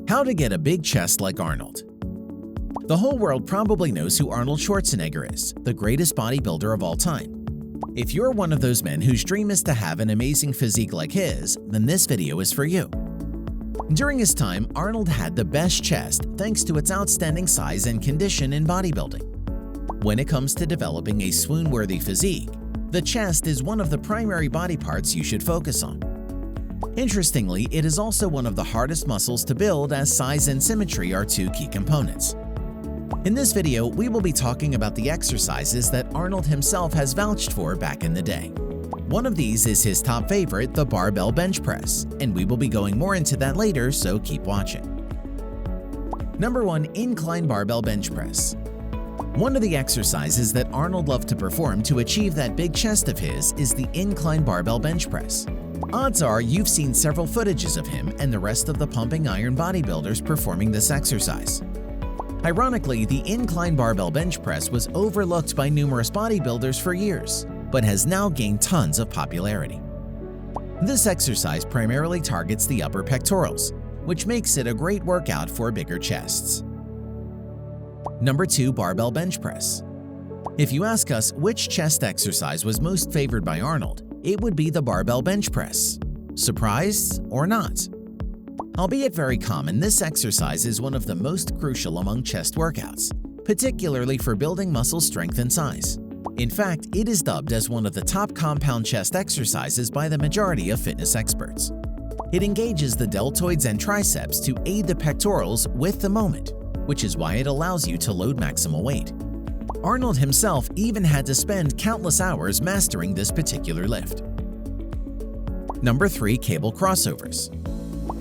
How to get a big chest like Arnold. The whole world probably knows who Arnold Schwarzenegger is, the greatest bodybuilder of all time. If you're one of those men whose dream is to have an amazing physique like his, then this video is for you. During his time, Arnold had the best chest thanks to its outstanding size and condition in bodybuilding. When it comes to developing a swoon-worthy physique, the chest is one of the primary body parts you should focus on. Interestingly, it is also one of the hardest muscles to build, as size and symmetry are two key components. In this video, we will be talking about the exercises that Arnold himself has vouched for back in the day. One of these is his top favorite, the barbell bench press, and we will be going more into that later, so keep watching. Number 1. Incline barbell bench press. One of the exercises that Arnold loved to perform to achieve that big chest of his is the incline barbell bench press. Odds are you've seen several footages of him and the rest of the pumping iron bodybuilders performing this exercise. Ironically, the incline barbell bench press was overlooked by numerous bodybuilders for years, but has now gained tons of popularity. This exercise primarily targets the upper pectorals, which makes it a great workout for bigger chests. Number 2. Barbell bench press. If you ask us which chest exercise was most favored by Arnold, it would be the barbell bench press. Surprised or not? Albeit very common, this exercise is one of the most crucial among chest workouts, particularly for building muscle strength and size. In fact, it is dubbed as one of the top compound chest exercises by the majority of fitness experts. It engages the deltoids and triceps to aid the pectorals with the moment, which is why it allows you to load maximal weight. Arnold himself even had to spend countless hours mastering this particular lift. Number 3. Cable crossovers.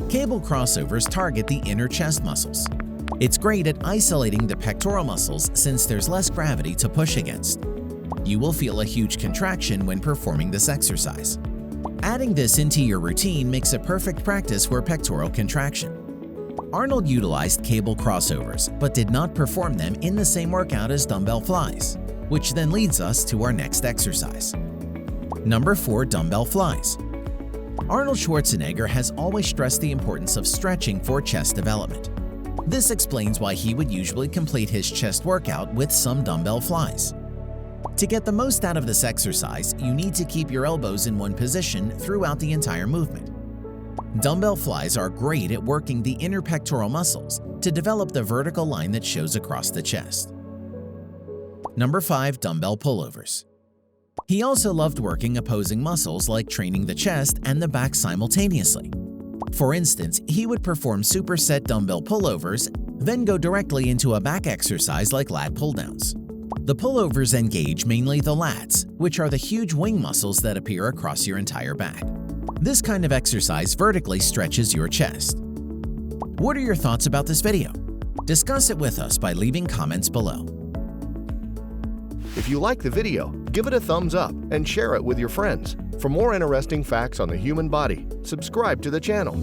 Cable crossovers target the inner chest muscles. It's great at isolating the pectoral muscles since there's less gravity to push against. You will feel a huge contraction when performing this exercise. Adding this into your routine makes a perfect practice for pectoral contraction. Arnold utilized cable crossovers, but did not perform them in the same workout as dumbbell flies, which then leads us to our next exercise. Number 4. Dumbbell flies. Arnold Schwarzenegger has always stressed the importance of stretching for chest development. This explains why he would usually complete his chest workout with some dumbbell flies. To get the most out of this exercise, you need to keep your elbows in one position throughout the entire movement. Dumbbell flies are great at working the inner pectoral muscles to develop the vertical line that shows across the chest. Number 5. Dumbbell pullovers. He also loved working opposing muscles like training the chest and the back simultaneously. For instance, he would perform superset dumbbell pullovers, then go directly into a back exercise like lat pulldowns. The pullovers engage mainly the lats, which are the huge wing muscles that appear across your entire back. This kind of exercise vertically stretches your chest. What are your thoughts about this video? Discuss it with us by leaving comments below. If you like the video, give it a thumbs up and share it with your friends. For more interesting facts on the human body, subscribe to the channel.